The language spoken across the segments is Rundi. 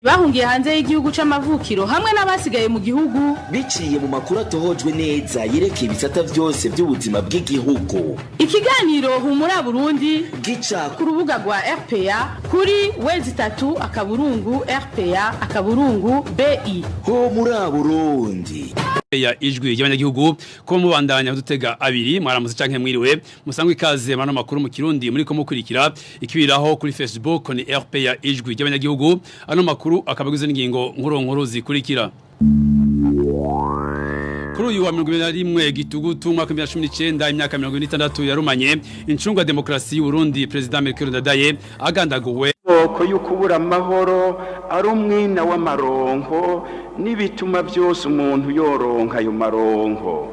bahungiye hanze y'igihugu c'amavukiro hamwe n'abasigaye mu gihugu biciye mu makuru atohojwe neza yerekeye ibisata byose by'ubuzima bw'igihugu. Ikiganiro Humura Burundi gica ku rubuga rwa RPA kuri www.rpa.bi. Humura Burundi ya ijwi ry'Abanyagihugu ko mubandanya dutega abiri mwaramutse canke mwiriwe musangwe ikaze mano makuru mu Kirundi muri ko mukurikira ikibiraho kuri Facebook ni RPA ijwi ry'Abanyagihugu ano makuru akabagize n'ingingo nkuru zikurikira. Kuri uyu wa 2021 Gitugutu mwaka 2019 imyaka 26 yarumanye incungwa demokrasi y'u Burundi President Amakuru agandaguwe ko yukubura amahoro ari umwina w'amaronko n'ibituma byose umuntu yoronka ayo maronko.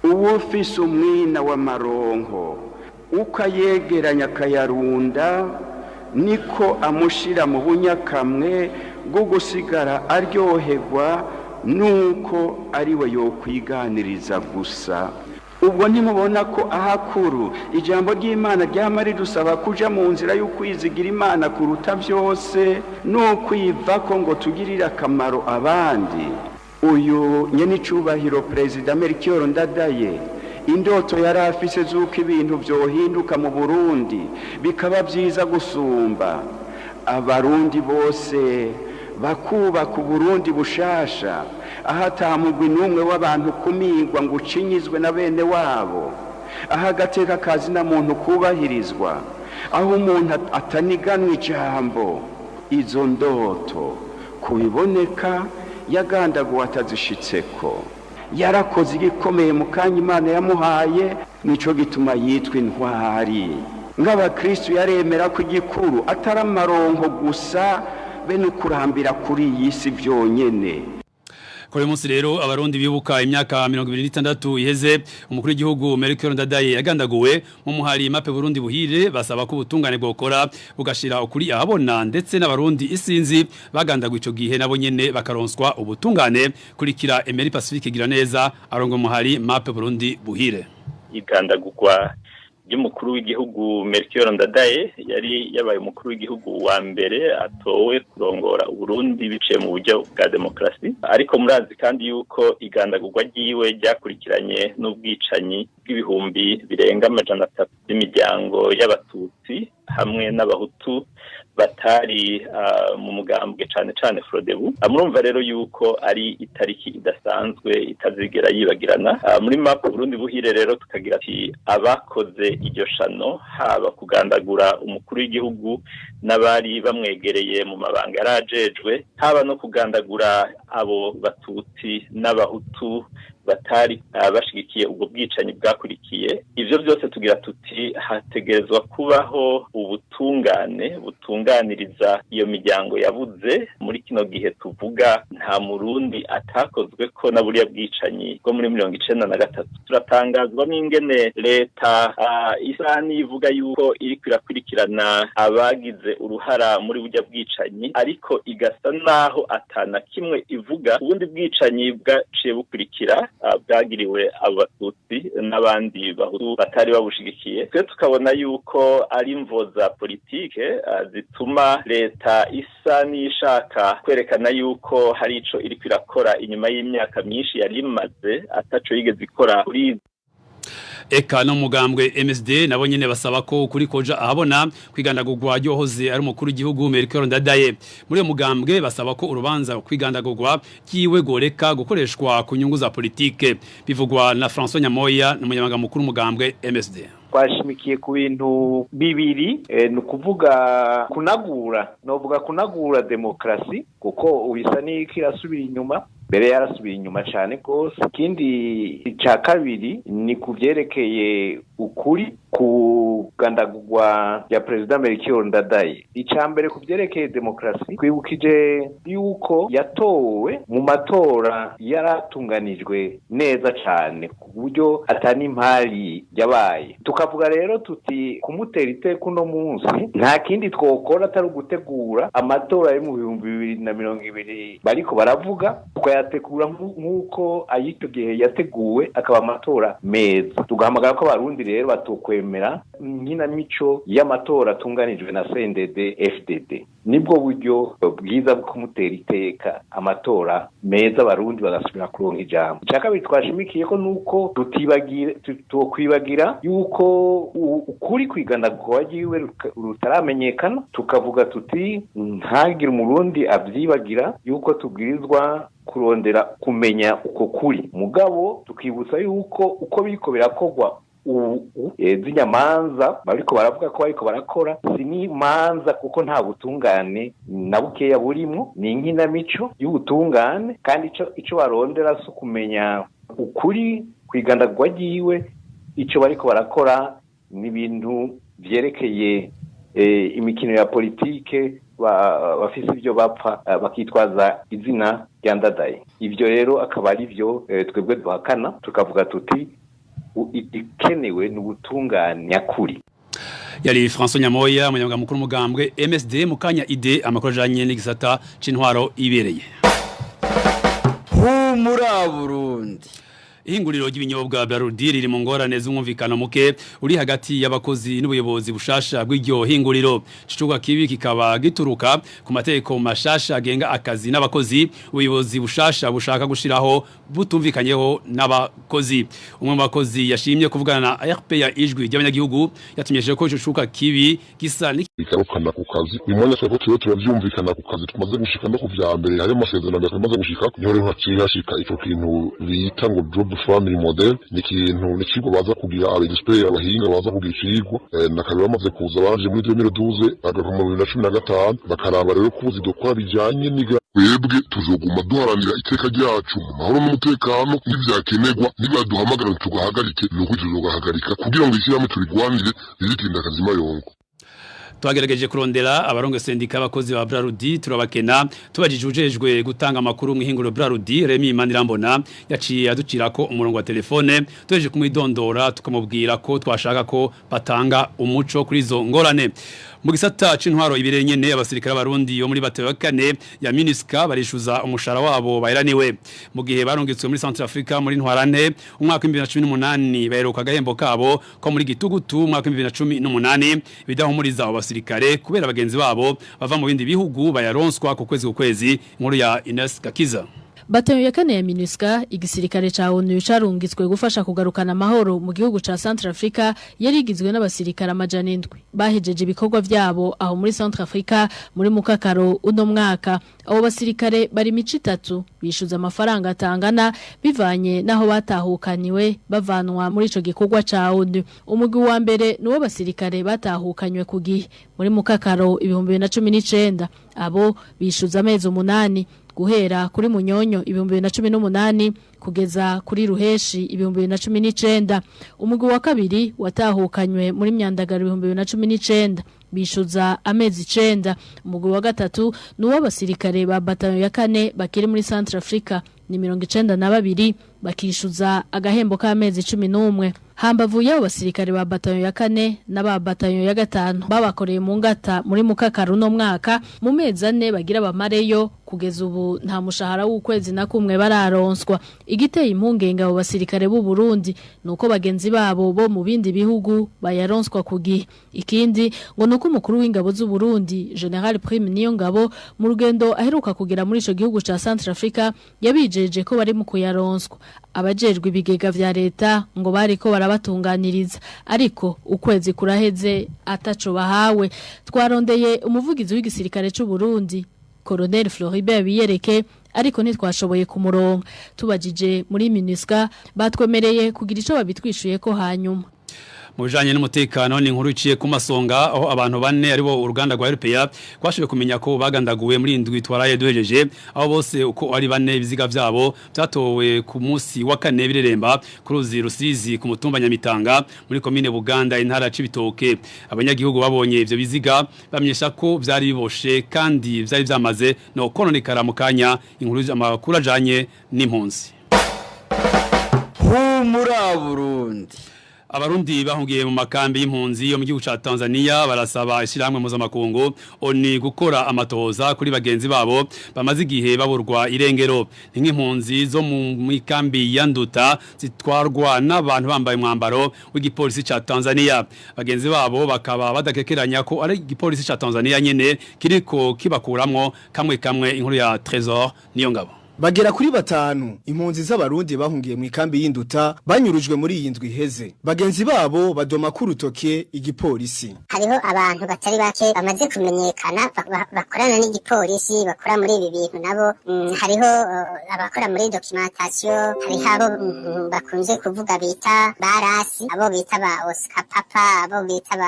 Uwufise umwina w'amaronko ukayegeranya akayarunda niko amushira mu bunyakamwe bwo gusigara aryoherwa nuko ariwe yokwiganiriza gusa. Ubwo ntimubona ko ahakuru ijambo ry'Imana ryamari dusaba kuja mu nzira y'ukwizigira Imana kuruta byose no kwiva ko ngo tugirira akamaro abandi. Uyu nyene icubahiro President Melchior Ndadaye indoto yari afise zuko ibintu byohinduka mu Burundi bikaba byiza gusumba abarundi bose bakubaka Burundi bushasha ahatamugwa numwe w'abantu kumigwa ngo ucinyizwe na bene wabo ahagateka kazi na muntu kubahirizwa aho umuntu ataniganwa ijambo. Izo ndoto kubiboneka yagandaguwe atazishitseko yarakoze igikomeye mu kanya Imana yamuhaye nico gituma yitwa intwari. Nk'abakristo yaremera ko igikuru atari amaronko gusa bene kurambira kuri iyi si byonyene. Kuri munsi rero abarundi bibuka imyaka 26 iheze umukuru w'igihugu Melchior Ndadaye yagandaguwe mu muhari mape Burundi buhire basaba ko ubutungane bwokora bugashira ukuri ahabona ndetse n'abarundi isinzi bagandaguwe ico gihe nabo nyene bakaronswa ubutungane kurikira Emery Pacifique gira neza arongo muhari mape Burundi buhire. Igandagurwa y'umukuru w'igihugu Melchior Ndadaye yari yabaye umukuru w'igihugu wa mbere atowe kurongora Burundi biciye mu buryo bwa demokrasi, ariko murazi kandi yuko igandagurwa ryiwe ryakurikiranye n'ubwicanyi bw'ibihumbi birenga 300 by'imiryango y'abatutsi hamwe n'abahutu batari mu mugambwe cane Frodebu. Murumva rero yuko ari itariki idasanzwe itazigera yibagirana. Muri map Burundi buhire rero tukagira ati abakoze iryo shano haba kugandagura umukuru w'igihugu n'abari bamwegereye mu mabanga yarajejwe, haba no kugandagura abo batutsi n'abahutu batari bashigikiye ubwo bwicanyi bwakurikiye. Ivyo byose tugira tuti hategerezwa kubaho ubutungane butunganiriza iyo miryango yabuze. Muri kino gihe tuvuga nta murundi atakozwe ko na buriya bwicanyi bwo muri 1993. Turatangazwa n'ingene leta isa nivuga yuko iri kwirakurikirana abagize uruhara muri burya bwicanyi, ariko igasa naho atana kimwe ivuga ubundi bwicanyi bwaciye bukurikira bwagiriwe abatutsi n'abandi bahutu batari babushigikiye. Twe tukabona yuko ari imvo za politike zituma leta isa n'ishaka kwerekana yuko hari ico iri kwirakora inyuma y'imyaka myinshi yari imaze ataco yigeze ikora kuri Eka no mugambwe MSD nabo nyene basaba ko kuri koja ahabona kwigandagurwa ryohoze ari umukuru w'igihugu Melchior Ndadaye. Muri mugambwe basaba ko urubanza kwigandagurwa kiwe goreka gukoreshwa ku nyungu za politike. Bivugwa na François Nyamoya n'umunyamabanga mukuru mugambwe MSD. Twashimikiye ku bintu bibiri ni ukuvuga kunagura demokrasi kuko ubisa n'ikirasubira inyuma mbere yarasubiye inyuma cyane rwose. Ikindi cya kabiri ni kuvyerekeye ukuri kugandagurwa ya President Melchior Ndadaye. Icambere kuvyerekeye demokrasi twibukije yuko yatowe mu matora yaratunganijwe neza cyane ku buryo atani impari yabaye. Tukavuga rero tuti kumutera iteko no munsi nta kindi twokora atari gutegura amatora yo mu 2020 bariko baravuga tukayategura nk'uko ayito gihe yateguwe akaba amatora meza. Tugahamagara ko abarundi rero batokwemera inkinamico y'amatora atunganijwe na CNDD FDD. Nibwo buryo bwiza bwo kumutera iteka amatora meza abarundi bagasubira kuronka ijambo. Cyakabiri twashimikiye ko nuko tukwibagira yuko ukuri kwigandagwa wagiwe rutaramenyekana, tukavuga tuti ntagire umurundi abyibagira yuko tubwirizwa kurondera kumenya uko kuri. Mugabo tukibutsa yuko uko biriko birakogwa zinyamanza bariko baravuga ko bariko barakora sini manza kuko nta butungane na bukeya burimo, ni inkinamico y'ubutungane, kandi ico barondera so kumenya ukuri kwigandagwa giwe. Ico bariko barakora ni ibintu vyerekeye imikino ya politike, bafise ibyo bapfa bakitwaza izina rya Ndadaye. Ivyo rero akaba ari byo twebwe duhakana, tukavuga tuti ikenewe n'ubutungane nyakuri. Yari François Nyamoya umunyamabanga mukuru mugambwe MSD mukanya ide amakuru ajanye n'igisata c'intwaro ibereye. Humura Burundi. Ihinguriro ry'ibinyobwa bya Rudi riri mu ngorane z'umwumvikano muke uri hagati y'abakozi n'ubuyobozi bushasha bw'iryo hinguriro. Cicugwa kibi kikaba gituruka ku mateko mashasha agenga akazi n'abakozi, ubuyobozi bushasha bushaka gushiraho butumvikanyeho n'abakozi. Umwe mu bakozi yashimye kuvugana na RPA ijwi ry'Abanyagihugu yatumyeje ko cicugwa kibi gisa bikarukana ku kazi. Imwanya twako turavyumvikana ku kazi tumaze gushika no kuvya mbere hari amasezerano tumaze gushika nyore hashika ico kintu bita ngo job family model, ni kintu n'ikigo baza kugira abexpert abahinga baza kugira ikigo nakabira bamaze kuza baje muri 2012 bagava mu 2015 bakaraba rero kuzi dokora bijanye niga webwe tuzoguma duharanira iteka ryacu mu mahoro n'umutekano n'ivyakenegwa nibaduhamagara tugahagarike nuko tuzogahagarika kugira ngo ishyirahamwe turigwanire iritinda kazima yongo. Twagerageje kurondera abarongo sendika abakozi ba Brarudi turabakena tubajijujejwe gutanga amakuru mu ihinguro Brarudi Remy Manirambona yaciye aducira ko umurongo wa telefone tujeje kumwidondora tukamubwira ko twashaka ko batanga umuco kuri zo ngorane. Mu gisata c'intwaro ibireye nyene abasirikare barundi yo muri batewe kane ya MINUSCA barishuza umushara wabo bayiraniwe mu gihe barongetswe muri Central Africa muri ntwarane umwaka 2018 baheruka agahembo kabo ko muri Gitugutu umwaka 2018 bidahumuriza abasirikare kubera bagenzi babo bava mu bindi bihugu bayaronswa ku kwezi inkuru ya Ines Gakiza. Batayo ya kane ya MINUSCA igisirikare ca ONU carungitswe gufasha kugarukana amahoro mu gihugu ca Central Africa yarigizwe n'abasirikare amajana 7 bahejeje ibikorwa vyabo aho muri Central Africa muri mukakaro uno mwaka. Abo basirikare bari mici 3 bishuza amafaranga atangana bivanye naho batahukaniwe bavanwa muri ico gikorwa ca ONU. Umugwi wa mbere nuwo basirikare batahukanywe kugihe muri mukakaro 2019 abo bishuza amezi 8 guhera kuri Munyonyo 2018 kugeza kuri Ruheshi 2019. Umugwi wa kabiri watahukanywe muri Myandagaro 2019 bishuza amezi 9. Umugwi wa gatatu nuwo basirikare ba batayo ya kane bakiri muri Central Africa ni 92 bakishuza agahembo k'amezi 11. Hambavu y'abo basirikare ba batayo ya kane n'aba batayo ya gatanu babakoreye mu ngata muri mukakaro no mwaka mu mezi 4 bagira bamareyo kugeza ubu nta mushahara w'ukwezi na kumwe bararonswa. Igiteye impungenge abo basirikare b'u Burundi nuko bagenzi babo bo mu bindi bihugu bayaronswa kugihe. Ikindi ngo nuko umukuru w'ingabo z'u Burundi General Prime niyo ngabo mu rugendo aheruka kugira muri ico gihugu ca Central Africa yabijeje ko bari mu kuyaronswa. Abajejwe ibigega vya leta ngo bariko barabatunganiriza ariko ukwezi kuraheze ataco bahawe. Twarondeye umuvugizi w'igisirikare c'u Burundi Colonel Floribert Biyereke ariko ntitwashoboye kumuronka. Tubajije muri MINUSCA batwemereye kugira ico babitwishuye ko hanyuma. Mujanye n'umutekano ni inkuru iciye ku masonga aho abantu bane aribo uruganda rwa RPA kwashobe kumenya ko bagandaguwe muri indwi twaraye duhejeje aho bose uko ari bane biziga vyabo byatowe ku munsi wa kane bireremba ku ruzi Rusizi ku mutumba Nyamitanga muri commune Buganda intara c'ibitoke. Abanyagihugu babonye ivyo biziga bamyesha ko vyari biboshe kandi vyari vyamaze no kononekara mu kanya. Inkuru y'amakuru ajanye n'impunzi. Humura Burundi. Abarundi bahungiye mu makambi y'impunzi yo mu gihugu ca Tanzania barasaba ishiramwe mpuzamakungu oni gukora amatohoza kuri bagenzi babo bamaze igihe baburwa irengero. Nk'impunzi zo mu mikambi ya Nduta zitwarwa n'abantu bambaye umwambaro w'igipolisi ca Tanzania. Bagenzi babo bakaba badakekeranya ko ari igipolisi ca Tanzania nyene kiriko kibakuramwo kamwe inkuru ya Trésor niyo ngabo. Bagera kuri batanu impunzi z'abarundi bahungiye mu ikambi y'Induta banyurujwe muri iyi ndwi iheze. Bagenzi babo badoma ku rutoke igipolisi. Hariho abantu batari bake bamaze kumenyekana bakorana n'igipolisi bakora muri ibi bintu nabo. Hariho abakora muri documentation, hariho abo bakunze kuvuga bita barasi, abo bita ba Oscar Papa, abo bita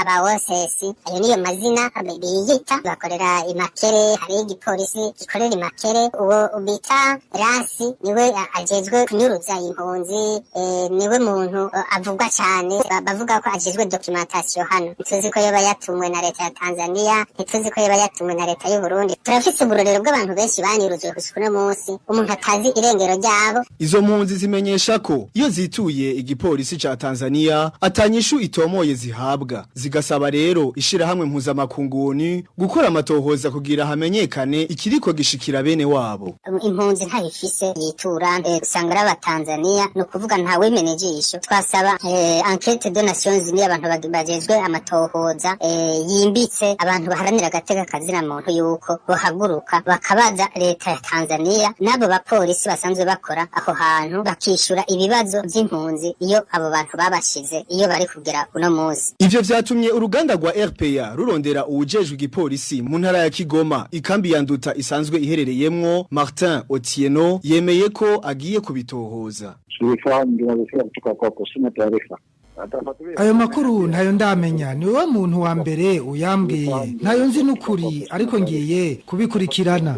aba Osesi. Ayo niyo mazina biyita. Bakorera imakere, hari igipolisi gikorera imakere. Uwo ubita rasi niwe ajejwe kunyuruza impunzi, niwe muntu avugwa cyane, bavuga ko ajejwe documentation hano. Tuzi ko yoba yatumwe na leta ya Tanzania, tuzi ko yoba yatumwe na leta y'u Burundi. Turafise uburorero bw'abantu benshi banyuruzwe kushikuna munsi umuntu atazi irengero ryabo. Izo mpunzi zimenyesha ko iyo zituye igipolisi ca Tanzania atanyishu itomoye zihabwa, zigasaba rero ishira hamwe mpuzamakunguni gukora amatohoza kugira hamenyekane ikiriko gishikira bene wabo. Impunzi ntabifise yitura usanga ari Tanzania no kuvuga nta wemenejisho. Twasaba enquête de Nations Unies abantu bagejwe amatohoza yimbitse, abantu baharanira agateka kazina muntu yuko bohaguruka bakabaza leta ya Tanzania nabo bapolisi basanzwe bakora aho hantu bakishura ibibazo by'impunzi iyo abo bantu babashize iyo bari kugera uno munsi. Ivyo vyatumye uruganda rwa RPA rurondera uwujejwe igipolisi mu ntara ya Kigoma ikambi ya Nduta isanzwe iherereyemwo. Martin Otieno yemeye ko agiye kubitohoza. Ayo makuru ntayo ndamenya, ni wowe muntu wa mbere uyambwiye. Ntayo nzi n'ukuri ariko ngiye kubikurikirana.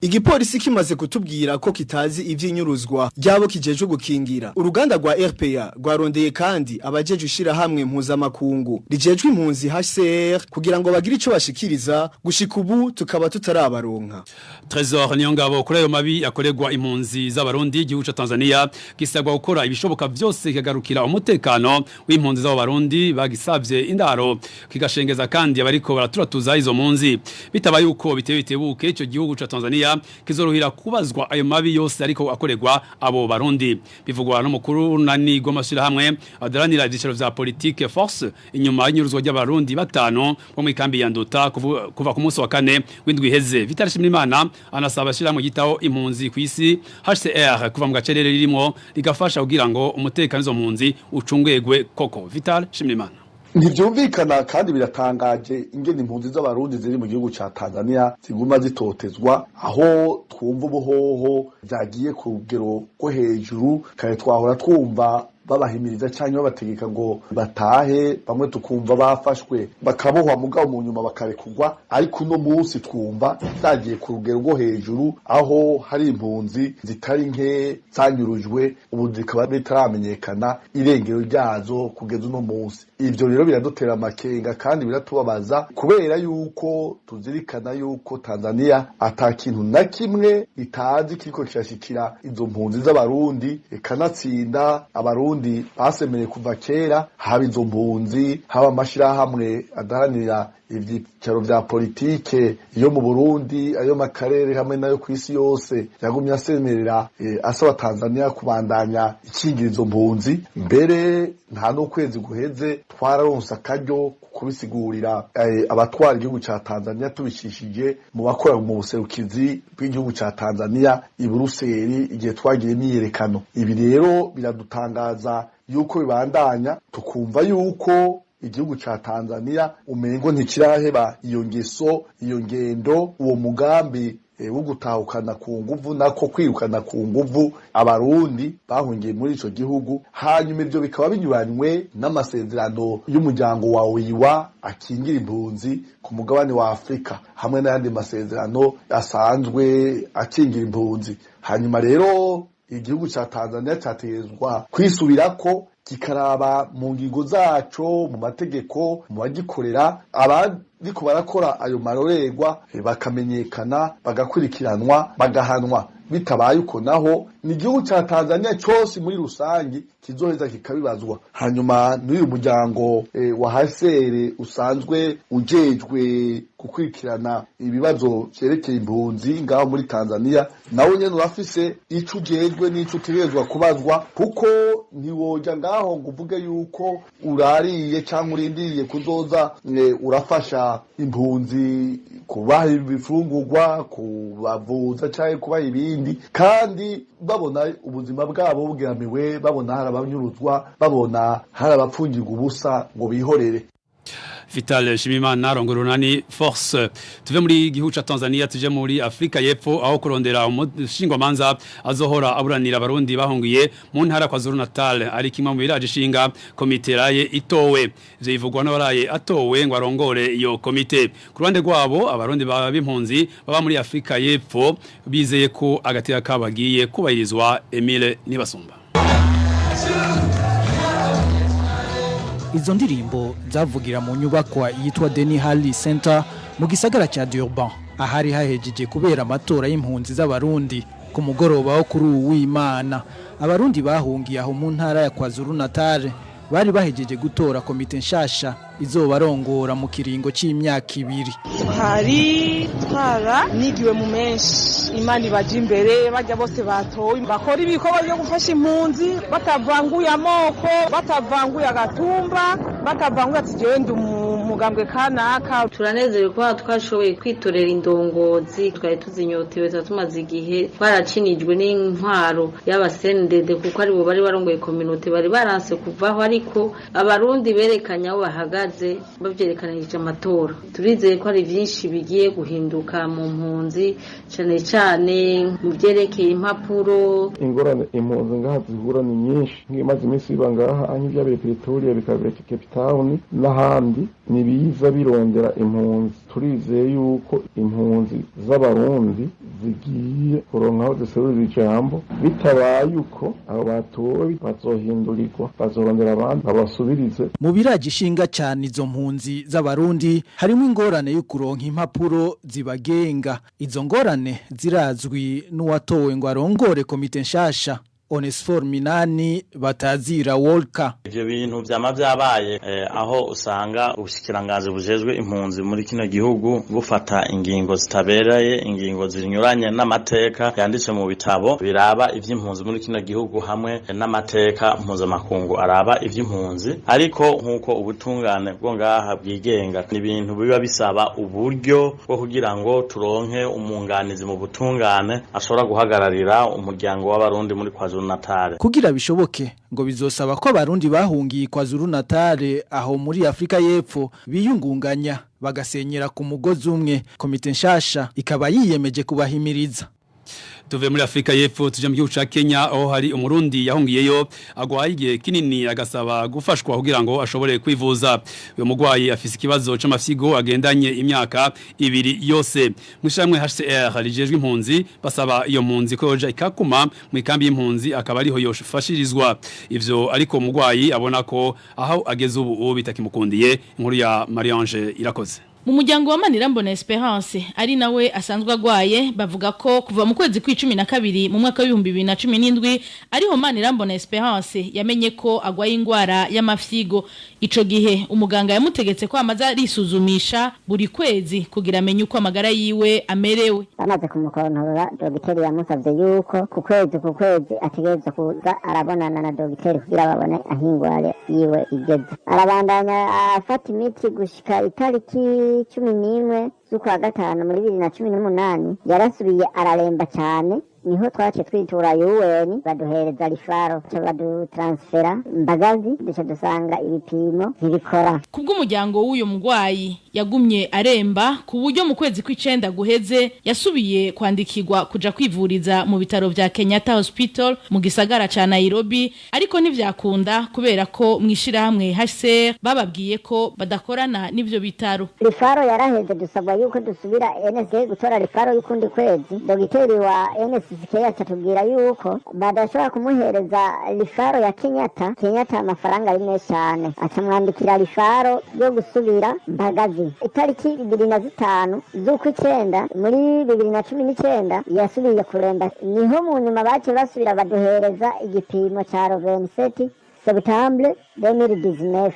Igipolisi kimaze kutubwira ko kitazi ivy'inyuruzwa ryabo kijejwe gukingira. Uruganda rwa RPA rwarondeye kandi abajeje ushira hamwe mpuzamakungu rijejwe impunzi HCR kugira ngo bagire ico bashikiriza, gushika ubu tukaba tutarabaronka. Trésor niyo ngabo kuri ayo mabi yakorerwa impunzi z'abarundi igihugu ca Tanzania gisabwa gukora ibishoboka byose kigarukira umutekano w'impunzi z'abarundi bagisavye indaro kigashengeza kandi abariko baraturatuza izo mpunzi. Bitaba yuko bitebuke ico gihugu ca Tanzania kizorohira kubazwa ayo mabi yose ariko akorerwa abo barundi. Bivugwa n'umukuru nani gomashira hamwe adaranira ibyicaro vya politique force inyuma y'inyuruzwa ry'abarundi batano bo mu ikambi ya Nduta kuva ku munsi wa kane w'indwi iheze. Vitarishimimana anasaba shiramwe gitaho impunzi kw'isi HCR kuva mu gacerere ririmo rigafasha kugira ngo umutekano zo mpunzi ucungegwe koko. Vital Shimimana. Ntivyumvikana kandi biratangaje ingene impunzi z'abarundi ziri mu gihugu ca Tanzania ziguma zitotezwa, aho twumva ubuhoho byagiye ku rugero rwo hejuru, kare twahora twumva babahimiriza cyane babategeka ngo batahe, bamwe tukumva bafashwe bakabohwa mugabo mu nyuma bakarekugwa, ariko no munsi twumva zagiye ku rugero rwo hejuru, aho hari impunzi zitari nke zanyurujwe ubu zikaba bitaramenyekana irengero ryazo kugeza uno munsi. Ivyo rero biradutera amakenga kandi biratubabaza, kubera yuko tuzirikana yuko Tanzania atakintu na kimwe itazi kiriko kirashikira izo mpunzi z'abarundi, ikanatsinda abarundi basemereye kuva kera, haba izo mpunzi haba amashirahamwe adaharanira ivyicaro vya politike yo mu Burundi, ayo makarere hamwe nayo kw'isi yose yagumye asemerera asaba Tanzania kubandanya ikingira izo mpunzi. Mbere nta n'ukwezi guheze twararonse akaryo kubisigurira abatwara igihugu ca Tanzania tubishishije mu bakora mu buserukizi bw'igihugu ca Tanzania i Buruseli igihe twagiye imyiyerekano. Ibi rero biradutangaza yuko bibandanya, tukumva yuko igihugu ca Tanzania umengo ntikiraheba iyo ngeso, iyo ngendo, uwo mugambi wo gutahukana ku nguvu nako kwirukana ku nguvu abarundi bahungiye muri ico gihugu. Hanyuma ivyo bikaba binyuranywe n'amasezerano y'umuryango wa OIWA akingira impunzi ku mugabane wa Afrika hamwe n'ayandi masezerano asanzwe akingira impunzi. Hanyuma rero igihugu ca Tanzania cyategezwa kwisubirako kikaraba mu ngingo zaco, mu mategeko, mu bagikorera bariko barakora ayo marorerwa bakamenyekana bagakurikiranwa bagahanwa bitabaye uko naho ni igihugu ca Tanzania cyose muri rusangi kizoheza kikabibazwa. Hanyuma n'uyu muryango wa HCR usanzwe ujejwe gukurikirana ibibazo vyerekeye impunzi ngaho muri Tanzania nawe nyene urafise ico ujejwe n'ico utegerezwa kubazwa, kuko ntiwoja ngaho ngo uvuge yuko urariye cyangwa urindiriye kuzoza urafasha impunzi kubaha ibifungurwa, kubavuza cyangwa kubaha ibindi, kandi babona ubuzima bwabo bugiramiwe, babona hari abanyuruzwa, babona hari abapfungirwa ubusa ngo bihorere. Vital Shimimana Rongorunani Force. Tuve muri gihugu ca Tanzania tuje muri Afrika y'Epfo aho kurondera umushingwamanza azohora aburanira abarundi bahungiye mu ntara kwa Zulu Natal ari kimwe mu biraje shinga komite raye itowe. Ivyo bivugwa n'abaraye atowe ngo arongore iyo komite. Ku ruhande rwabo abarundi b'impunzi baba muri Afrika y'Epfo bizeye ko agateka kabagiye kubahirizwa. Emile Nibasumba. Izo ndirimbo zavugira mu nyubakwa yitwa Deni Hali Center mu gisagara cya Durban ahari hahejeje kubera amatora y'impunzi z'abarundi ku mugoroba wo kuri uw'Imana. Abarundi bahungiye aho mu ntara ya KwaZulu Natal bari bahejeje gutora komite nshasha izobarongora mu kiringo c'imyaka 2. Hari twara nigiwe mu menshi Imana ibaje imbere bajya bose batowe bakora ibikorwa byo gufasha impunzi batavanguye amoko, batavanguye agatumba, batavanguye atugende umugambwe kanaka. Turanezerewe ko twashoboye kwitorera indongozi, twari tuzinyotewe tumaze igihe twaracinijwe n'intwaro y'abasendede kuko ari bo bari barongoye community bari baranse kuvaho, ariko abarundi berekanya aho bahagaze bavyerekanije amatora. Turizeye ko ari byinshi bigiye guhinduka mu mpunzi, cyane cyane mu byerekeye impapuro. Ingorane impunzi ngaha zihura ni nyinshi, nk'imaze iminsi biba ngaha anyi byabere Pretoria bikabera Cape Town n'ahandi nibiza birondera impunzi. Turizeye yuko impunzi z'abarundi zigiye kuronkaho ziserurira ijambo, bitabaye uko abo batowe bazohindurirwa bazorondera abandi babasubirize. Mu biraje ishinga cyane izo mpunzi z'abarundi harimo ingorane yo kuronka impapuro zibagenga. Izo ngorane zirazwi n'uwatowe ngo arongore komite nshasha Onesfor Minani Batazira Wolka. Ivyo bintu vyama vyabaye aho usanga ubushikiranganzi bujejwe impunzi muri kino gihugu bufata ingingo zitabereye, ingingo zinyuranye n'amateka yanditse mu bitabo biraba ivy'impunzi muri kino gihugu hamwe n'amateka mpuzamakungu araba ivy'impunzi. Ariko nkuko ubutungane bwo ngaha bwigenga ni ibintu biba bisaba uburyo bwo kugira ngo turonke umunganizi mu butungane ashobora guhagararira umuryango w'abarundi muri KwaZulu Natal. Kugira bishoboke ngo bizosaba ko abarundi bahungiye KwaZulu Natal aho muri Afrika y'Epfo biyungunganya bagasenyera ku mugozi umwe. Komite nshasha ikaba yiyemeje kubahimiriza. Tuve muri Afrika y'Epfo tuje mu gihugu ca Kenya aho hari umurundi yahungiyeyo agwaye igihe kinini agasaba gufashwa kugira ngo ashobore kwivuza. Uyo mugwayi afise ikibazo c'amafyigo agendanye imyaka 2 yose. Mwishamwe HCR rijejwe impunzi basaba iyo mpunzi ko yoja ikakuma mu ikambi y'impunzi akaba ariho yofashirizwa. Ivyo ariko mugwayi abona ko aho ageze ubu bitakimukundiye. Inkuru ya Mariange Irakoze. Mu muryango wa Manirambona Esperance ari nawe asanzwe agwaye bavuga ko kuva mu kwezi kwa12 mu mwaka wa 2017 ariho Manirambona Esperance yamenye ko agwaye ingwara y'amafyigo. Ico gihe umuganga yamutegetse ko amaza risuzumisha buri kwezi kugira amenye uko amagara yiwe amerewe. Bamaze kumukontorora dogiteri yamusavye yuko ku kwezi ategerezwa kuza arabonana na dogiteri kugira babone ahingware yiwe igeze. Arabandanya afata imiti gushika itariki 11 z'ukwa gatanu muri 2018 yarasubiye araremba cyane. Niho twace twitura UN baduhereza rifaro badutransfera Mbagazi duce dusanga ibipimo zibikora. Kubwo umuryango w'uyo mugwayi yagumye aremba ku buryo mu kwezi kw'icenda guheze yasubiye kwandikirwa kuja kwivuriza mu bitaro vya Kenyatta Hospital mu gisagara ca Nairobi, ariko ntivyakunda kubera ko mwishira hamwe HCR bababwiye ko badakorana n'ivyo bitaro. Rifaro yaraheze dusabwa yuko dusubira NSC gutora rifaro y'ukundi kwezi dogiteri wa NSC atubwira yuko badashobora kumuhereza rifaro ya Kenyatta amafaranga ari menshi cyane atamwandikira rifaro yo gusubira Mbagazi itariki 25 z'ukwicenda muri 2019 yasubiye kuremba niho mu nyuma bace basubira baduhereza igipimo ca 27 Septembre 2019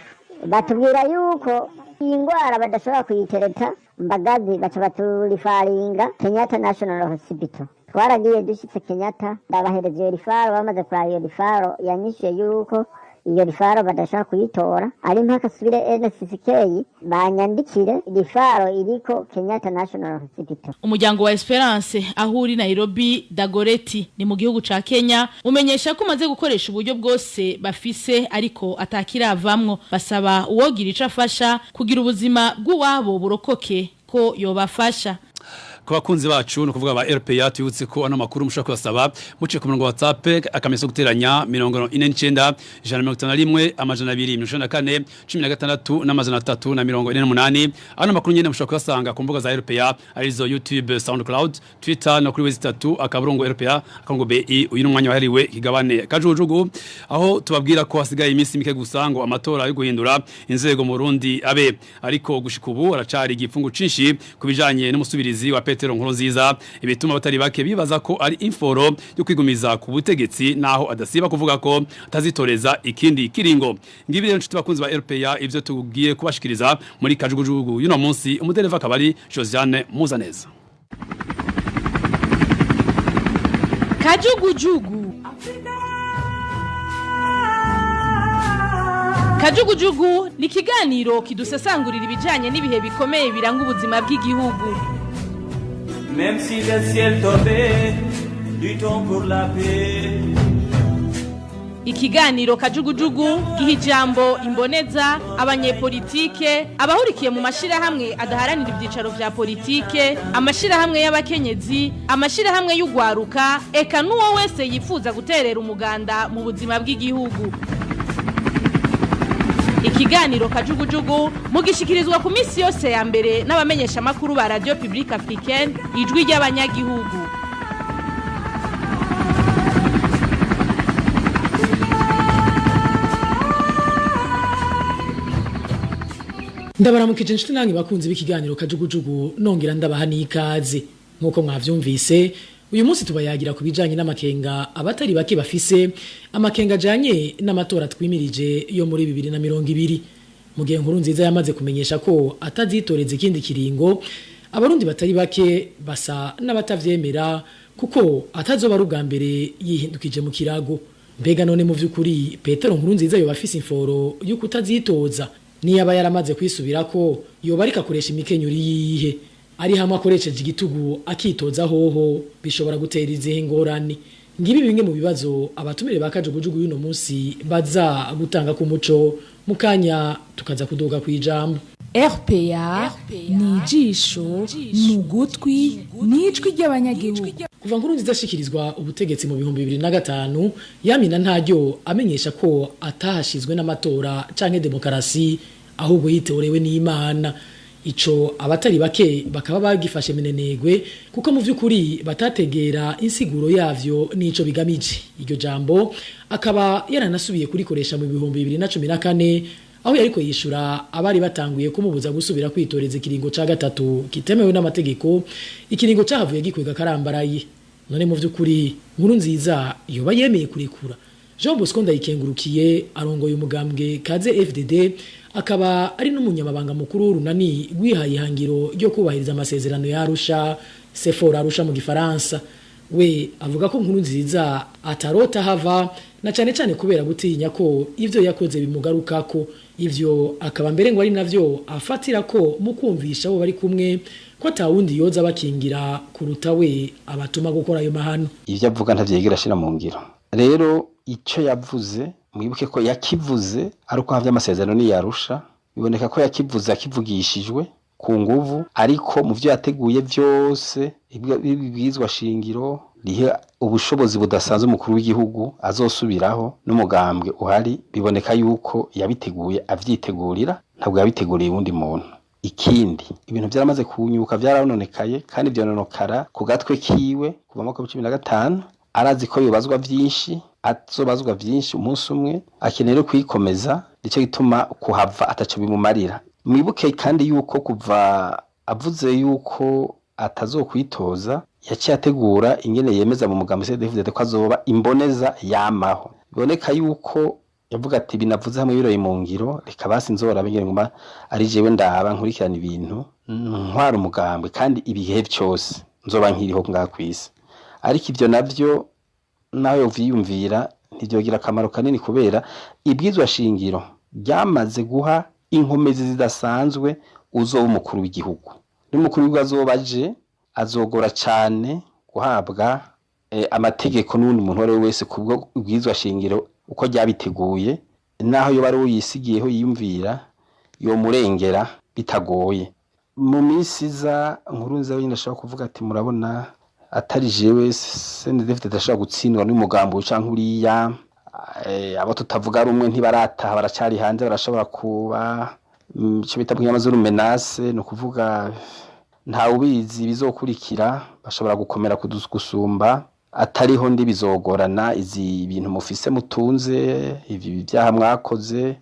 batubwira yuko iyi ngwara badashobora kuyitereta Mbagazi baca baturifaringa Kenyatta National Hospital twaragiye dushitse Kenyatta ndabahereza iyo rifaro bamaze kuraba iyo rifaro yanyishuye yuko iyo rifaro badashaka kuyitora ari mpaka subire NCCK banyandikire rifaro iriko Kenyatta National Hospital. Umuryango wa Esperance aho uri Nairobi Dagoretti ni mu gihugu ca Kenya umenyesha ko umaze gukoresha uburyo bwose bafise ariko atakiravamwo basaba uwogira ico afasha kugira ubuzima bw'uwabo burokoke ko yobafasha. Kwa bakunzi bacu no kuvuga ba RPA tuyutse ko ano makuru mushaka kubasaba muce ku murongo wa WhatsApp akameso guteranya 49 151 amajana 224 16 n'amajana 348 ano makuru nyene mushaka kubasanga ku mbuga za RPA arizo YouTube, SoundCloud, Twitter no kuri wezi3 akaburungu RPA akango BI uyu n'umwanya wahariwe kigabane kajujugu aho tubabwira ko hasigaye iminsi mike gusa ngo amatora yo guhindura inzego mu Burundi abe ariko gushika ubu aracari igipfungu cinshi kubijanye n'umusubirizi wa Petero Nkurunziza ibituma batari bake bibaza ko ari inforo yo kwigumiza ku butegetsi naho adasiba kuvuga ko atazitoreza ikindi kiringo ngibi rero nshuti bakunzi ba RPA ivyo tugiye kubashikiriza muri kajugujugu yuno munsi umudereva kabari Josiane Muzaneza Kajugujugu Kajugujugu ni kiganiro kidusesangurira ibijanye n'ibihe bikomeye biranga ubuzima bw'igihugu. Même si le ciel tombait, luttons pour la paix. Ikiganiro Kajugujugu giha ijambo imboneza abanyepolitike abahurikiye mu mashirahamwe adaharanira ibyicaro vya politike amashirahamwe y'abakenyezi amashirahamwe y'ugwaruka eka nuwo wese yifuza guterera umuganda mu buzima bw'igihugu. Ikiganiro Kajugujugu mugishikirizwa ku minsi yose ya mbere n'abamenyesha makuru ba Radio Publique Africaine ijwi ry'abanyagihugu. Ndabaramukije nshuti nangi bakunzi b'ikiganiro Kajugujugu nongera ndabaha n'ikaze nkuko mwavyumvise uyu munsi tubayagira kubijanye n'amakenga abatari bake bafise amakenga janye n'amatora twimirije yo muri 2020 mu gihe Nkurunziza yamaze kumenyesha ko atazitoreza ikindi kiringo abarundi batari bake basa n'abatavyemera kuko atazoba rugambere yihindukije mu kirago mbega none mu vyukuri Petero Nkurunziza yo bafise inforo yo kutazitoza niyaba yaramaze kwisubirako yoba ariko akoresha imikenyuri yihe ari hamwe akoresheje igitugu akitoza hoho bishobora gutera izihe ngorane ngibi bimwe mu bibazo abatumire bakajugujugu yuno munsi baza gutanga ku muco mukanya tukaza kuduga kwijambo. RPA ni ijisho n'ugutwi n'ijwi ry'abanyagihugu. Kuva Nkurunziza ashikirizwa ubutegetsi mu 2005 yamina ntajyo amenyesha ko atahashizwe n'amatora canke demokarasi ahubwo yiteorewe n'Imana. Ico abatari bake bakaba bagifashe minenegwe kuko mu vyukuri batategera insiguro yavyo nico bigamije. Iryo jambo akaba yaranasubiye kurikoresha mu 2014 aho yariko yishura abari batanguye kumubuza gusubira kwitoreza ikiringo ca gatatu kitemewe n'amategeko ikiringo cahavuye gikwega karambaraye. None mu vyukuri Nkurunziza yoba yemeye kurekura. Jean Bosco Ndayikengurukiye arongoye umugambwe kaze FDD akaba ari n'umunyamabanga mukuru runani gwihaye ihangiro ryo kubahiriza amasezerano ya Arusha Sephora Arusha mu gifaransa we avuga ko Nkurunziza atarota hava na cyane cyane kubera gutinya ko ivyo yakoze bimugarukako ivyo akaba mbere ngo ari navyo afatira ko mu kumvisha abo bari kumwe ko atawundi yoza bakingira kuruta we abatuma gukora ayo mahano. Ivyo avuga ntavyegira ashira mu ngiro rero ico yavuze mwibuke ko yakivuze aruko havya amasezerano ni yarusha biboneka ko yakivuze akivugishijwe ku nguvu ariko mu vyo yateguye vyose ibibwizwa shingiro rihe ubushobozi budasanzwe umukuru w'igihugu azosubiraho n'umugambwe uhari biboneka yuko yabiteguye avyitegurira ntabwo yabiteguriye ubundi muntu ikindi ibintu byaramaze kunyuka byarononekaye kandi byononokara ku gatwe kiwe kuva mu 2015 arazi ko yobazwa byinshi azobazwa byinshi umunsi umwe akeneye kwikomeza nicyo gituma kuhava ataco bimumarira mwibuke kandi yuko kuva avuze yuko atazokwitoza yaciye ategura ingene yemeza mu mugambi CDFDD ko azoba imboneza yamaho biboneka yuko yavuga ati binavuze hamwe biroye mu ngiro reka basi nzora bingire ngoma ari jewe ndaba nkurikirana ibintu ntwara umugambwe kandi ibihe byose nzoba nkiriho ngakwisi ariko ibyo navyo nawe uvyiyumvira ntibyogira akamaro kanini kubera ibwizwa shingiro ryamaze guha inkomezi zidasanzwe uzoba umukuru w'igihugu n'umukuru w'igihugu azobaje azogora cyane guhabwa amategeko n'undi muntu wari wese kubwo ubwizwa shingiro uko ryabiteguye naho yo bari uyisigiyeho yiyumvira yo murengera bitagoye mu minsi za nkurunza wenyine ashaka kuvuga ati murabona atari jewe CNDD dashaka gutsindwa n'umugambo canke uriya abo tutavuga rumwe ntibarataha baracari hanze barashobora kuba cyo bitabwiye amazuru menace no kuvuga nta ubizi bizokurikira bashobora gukomera kudusumba atariho ndi bizogorana izi bintu mufise mutunze ibi byaha mwakoze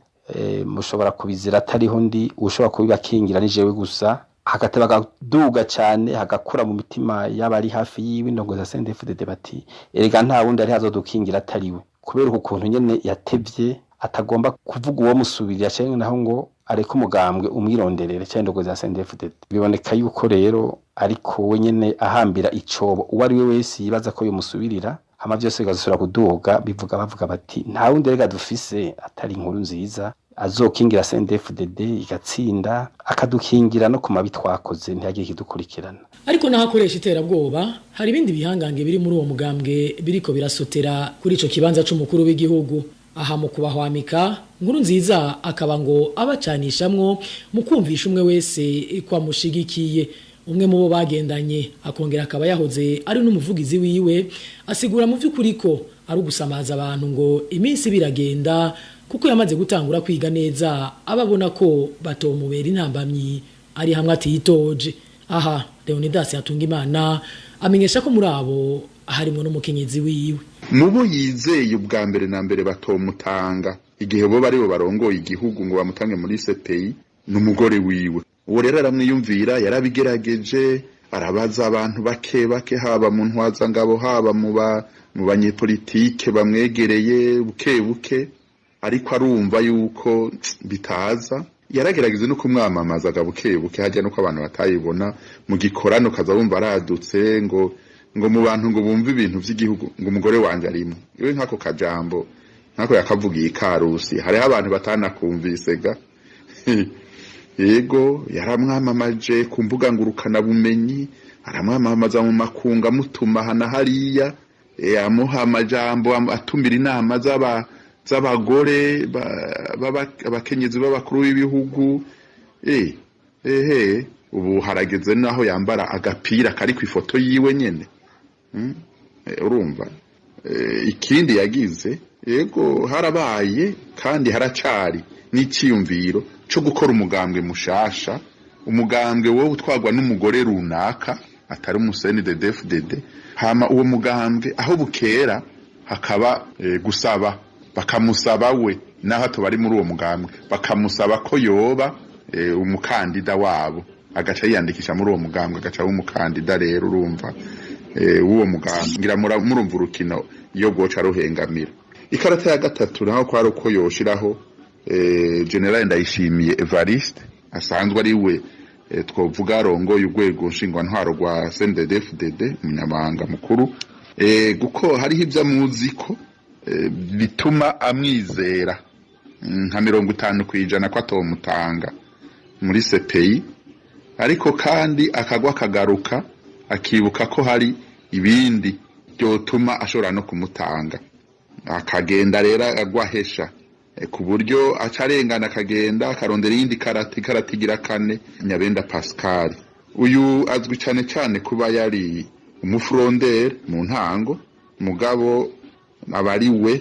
mushobora kubizira atariho ndi ushobora kubibakingira ni jewe gusa hagateba gaduga cyane hagakura mu mitima y'abari hafi yiwe ndongo za CNDD bati erega nta wundi ari hazodukingira atariwe kubera ukuntu nyene yatevye atagomba kuvuga uwo musubirira cyane naho ngo ariko umugambwe umwironderere cyane ndongo za CNDD biboneka yuko rero ariko we nyene ahambira icobo uwo ari we wese yibaza ko yo musubirira hama byose gazusura kuduga bivuga bavuga bati nta wundi rega dufise atari inkuru nziza azokingira CNDD igatsinda akadukingira no kuma bitwakoze ntiyagiye kidukurikirana ariko nahakoresha iterabwoba hari ibindi bihangange biri muri uwo mugambwe biriko birasotera kuri ico kibanza c'umukuru w'igihugu aha mu kubahwamika nkuru nziza akaba ngo abacanishamwo mu kumvisha umwe wese kwa mushigikiye umwe mu bo bagendanye akongera akaba yahoze ari n'umuvugizi wiwe asigura mu vy'ukuri ko ari ugusamaza abantu ngo iminsi biragenda kuko yamaze gutangura kwiga neza ababona ko batomubera intambamyi ari hamwe atitoje aha Leonidas Yatungimana amenyesha ko muri abo harimo n'umukenyezi wiwe mubo yizeye ubwa mbere na mbere batomutanga igihe bo bari bo barongoye igihugu ngo bamutange muri CPI n'umugore wiwe uwo rero aramwiyumvira yarabigerageje arabaza abantu bake bake haba mu ntwaza ngabo haba mu banyepolitike bamwegereye buke buke ariko arumva yuko bitaza yaragerageze no kumwamamaza gabuke buke hajya no ko abantu batayibona mu gikorano kaza bumva aradutse ngo mu bantu ngo bumve ibintu by'igihugu ngo umugore wanje arimo iwe nkako kajambo nkako yakavugiye ikarusi hariho abantu batanakumvise ga yego yaramwamamaje ku mbuga ngurukana bumenyi aramwamamaza mu makunga mutuma hana hariya amuha amajambo atumira inama z'abagore abakenyezi b'abakuru b'ibihugu ubu harageze naho yambara agapira kari ku ifoto yiwe nyene urumva ikindi yagize yego harabaye kandi haracari n'ikiyumviro cyo gukora umugambwe mushasha umugambwe wo utwagwa n'umugore runaka atari umuseni de DFDD hama uwo mugambwe aho bukera hakaba gusaba bakamusaba we naho tubari muri uwo mugambwe bakamusaba ko yoba umukandida wabo agaca yiyandikisha muri uwo mugambwe agaca w'umukandida rero urumva uwo mugambwe ngira murumva urukino iyo bwoca ruhengamira ikarata ya gatatu naho kwari uko yoshiraho General Ndayishimiye Evariste asanzwe ari we twovuga rongoye urwego nshingwantwaro rwa CNDD-FDD umunyamabanga mukuru guko hariho ibyo amuziko bituma amwizera nka 50% ko atomutanga muri CPI ariko kandi akagwa kagaruka akibuka ko hari ibindi byotuma ashobora no kumutanga akagenda rero agwahesha ku buryo acarengana akagenda akarondera iyindi karatigira kane Nyabenda Pascal uyu azwi cyane cyane kuba yari umufrondere mu ntango mugabo abari we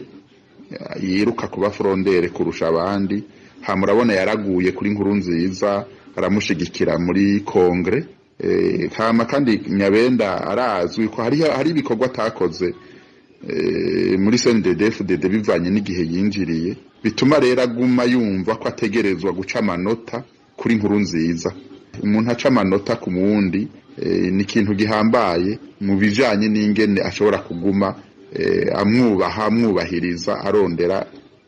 yiruka kuba frondere kurusha abandi hamurabona yaraguye kuri nkuru nziza aramushigikira muri kongre kama kandi Nyabenda arazwi ko hari ibikorwa atakoze muri CNDD-FDD bivanye n'igihe yinjiriye bituma rero aguma yumva ko ategerezwa guca amanota kuri nkuru nziza. Umuntu aca amanota ku mundi ni ikintu gihambaye mu bijanye n'ingene ashobora kuguma amwubahiriza arondera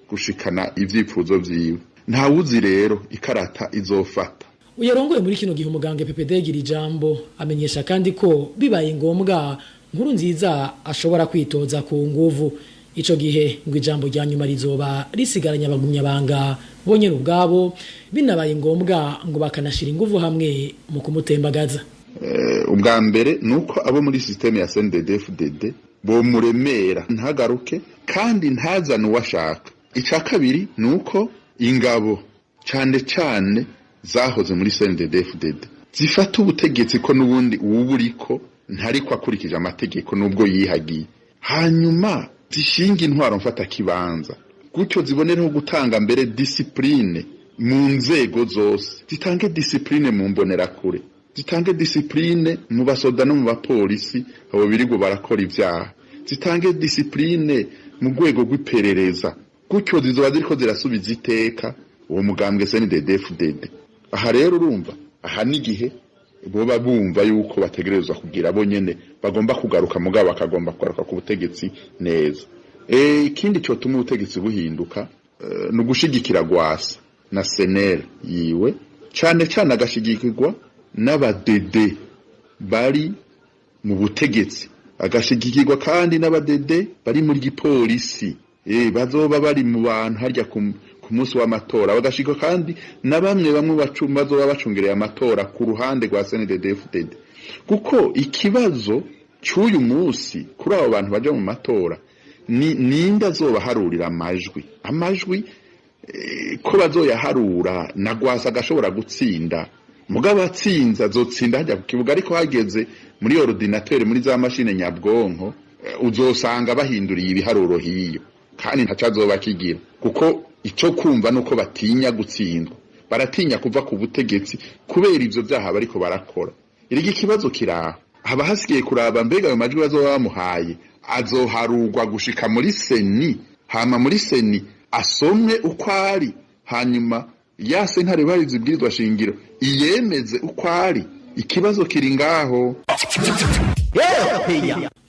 gushikana ivyifuzo vyiwe. Nta wuzi rero ikarata izofata. Uyarongoye muri kino gihe umuganga PPD gira ijambo amenyesha kandi ko bibaye ngombwa nkuru nziza ashobora kwitoza ku nguvu. Ico gihe ngo ijambo rya nyuma rizoba risigaranya abagumya banga bonyene ubwabo binabaye ngombwa ngo bakanashira inguvu hamwe mu kumutembagaza. Ubwa mbere nuko abo muri systeme ya CNDD-FDD bo muremera ntagaruke kandi ntazana uwashaka. Ica kabiri nuko ingabo cyane zahoze muri CNDD-FDD zifata ubutegetsi ko nubundi uburiko ntariko akurikije amategeko nubwo yihagiye, hanyuma zishinga intwaro mfata kibanza gutyo zibonereho gutanga mbere discipline mu nzego zose, zitange discipline mu mbonerakure, zitange discipline mu basoda no mu bapolisi abo birigo barakora ivyaha, zitange discipline mu rwego rw'iperereza gutyo zizoba ziriko zirasubiza iteka uwo mugambwe CNDD-FDD. Aha rero urumva aha nigihe boba bumva yuko bategerezwa kugira abo nyene bagomba kugaruka mugabo bakagomba kugaruka ku butegetsi neza. Ikindi cyo tuma ubutegetsi buhinduka no gushigikira gwasa na senere yiwe cyane agashigikirwa n'abadede bari mu butegetsi, agashigikirwa kandi n'abadede bari muri gipolisi bazoba bari mu bantu harya ku munsi w'amatora, bagashika kandi na bamwe bazoba bacungereye amatora ku ruhande rwa CNDD-FDD. Kuko ikibazo cy'uyu munsi kuri abo bantu baje mu matora ninde azobaharurira amajwi ko bazoyaharura na gwasa agashobora gutsinda mugabo atsinza azotsinda hajya ku kibuga, ariko hageze muri ordinateur muri za machine nyabwonko uzosanga bahinduriye ibiharuro hiyo kandi ntacazoba kigira, kuko ico kumva nuko batinya gutsindwa, baratinya kuva ku butegetsi kubera ivyo byaha bariko barakora. Irigi kibazo kiraho haba hasigaye kuraba mbega ayo majwi bazoba bamuhaye azoharurwa gushika muri seni, hama muri seni asomwe uko ari, hanyuma ya sentare barizi bwirizwa shingiro iyemeze uko ari. Ikibazo kiri ngaho.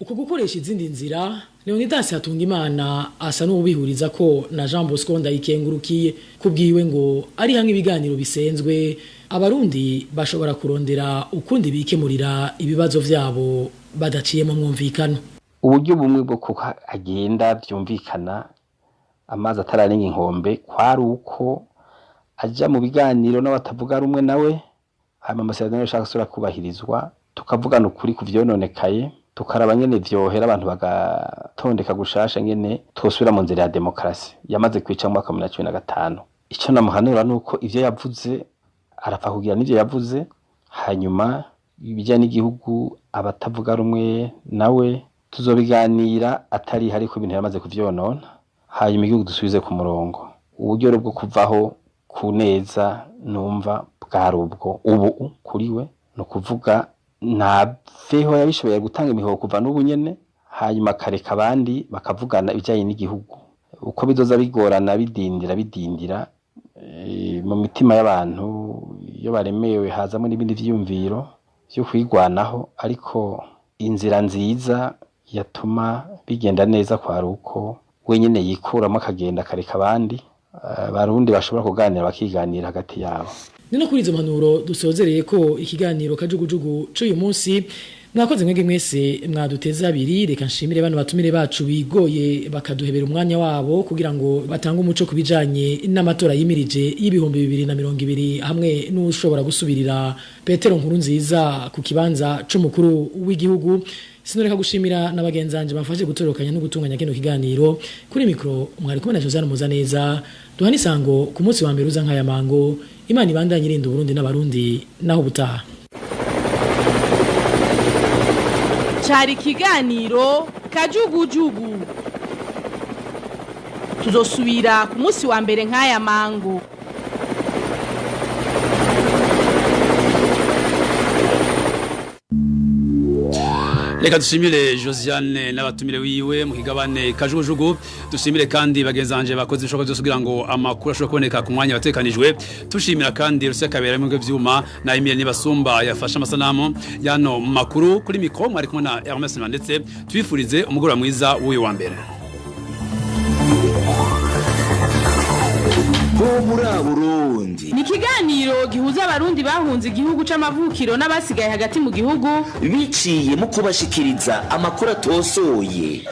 Uko gukoresha izindi nzira Leonidas Hatungimana asa n'ubihuriza ko na Jean Bosco Ndayikengurukiye kubwiwe ngo ari hamwe ibiganiro bisenzwe abarundi bashobora kurondera ukundi bikemurira ibibazo vyabo badaciye mu mwumvikano. Uburyo bumwe bwo agenda byumvikana amazi atararenga inkombe kwari uko aja mu biganiro n'abatavuga rumwe nawe, hama amasezerano yashaka sura kubahirizwa, tukavugana ukuri kuvyononekaye, tukaraba nyene vyohera abantu bagatondeka gushasha nyene twosubira mu nzira ya demokrasi yamaze kwica mu mwaka 2015. Ico namuhanura nuko ivyo yavuze arapfa kugira n'ivyo yavuze, hanyuma ibijyanye n'igihugu abatavuga rumwe nawe tuzobiganira atari hari ko ibintu yamaze kuvyonona, hanyuma igihugu dusubize ku murongo. Uburyo bwo kuvaho ku neza numva bwari ubwo ubu kuriwe no kuvuga ntaveho yabishoboye gutanga imihoho kuva n'ubu nyene, hanyuma kareka abandi bakavugana ibijyanye n'igihugu uko bizoza bigorana bidindira mu mitima y'abantu iyo baremewe hazamo n'ibindi vyumviro byo kwigwanaho, ariko inzira nziza yatuma bigenda neza kwari uko wenyine yikuramo akagenda kareka abandi barundi bashobora kuganira bakiganira hagati yabo. Nino kuri izo mpanuro dusozereye ko ikiganiro kajugujugu cy'uyu munsi. Mwakoze mwege mwese mwaduteza abiri, reka nshimire bano batumire bacu bigoye bakaduhebera umwanya wabo kugira ngo batange umuco kubijanye n'amatora yimirije y'ibihumbi 2020 hamwe n'ushobora gusubirira Petero Nkurunziza ku kibanza c'umukuru w'igihugu. Sinoreka gushimira n'abagenzanje bafashe gutorokanya no gutunganya kino kiganiro. Kuri mikro mwari kumwe na Josiane Muzaneza. Duhani sango ku munsi wa mbere uza nkaya mango. Imana ibandanye irinda Burundi n'abarundi naho butaha. Chari kiganiro kajugujugu. Tuzosubira ku munsi wa mbere nkaya mango. Reka dushimire Josiane n'abatumire wiwe mu kigabane kajugujugu dushimire kandi bagenzanje bakoze ibishoboka byose kugira ngo amakuru ashobora kuboneka ku mwanya watekanijwe tushimira kandi Rusiya kabera mu byuma na Emile Nibasumba yafasha amasanamu yano makuru kuri mikro mwari kumwe na Hermès ndetse twifurize umugoroba mwiza w'uyu wa mbere Burundi ni kiganiro gihuza abarundi bahunze igihugu c'amavukiro n'abasigaye hagati mu gihugu biciye mu kubashikiriza amakuru atosoye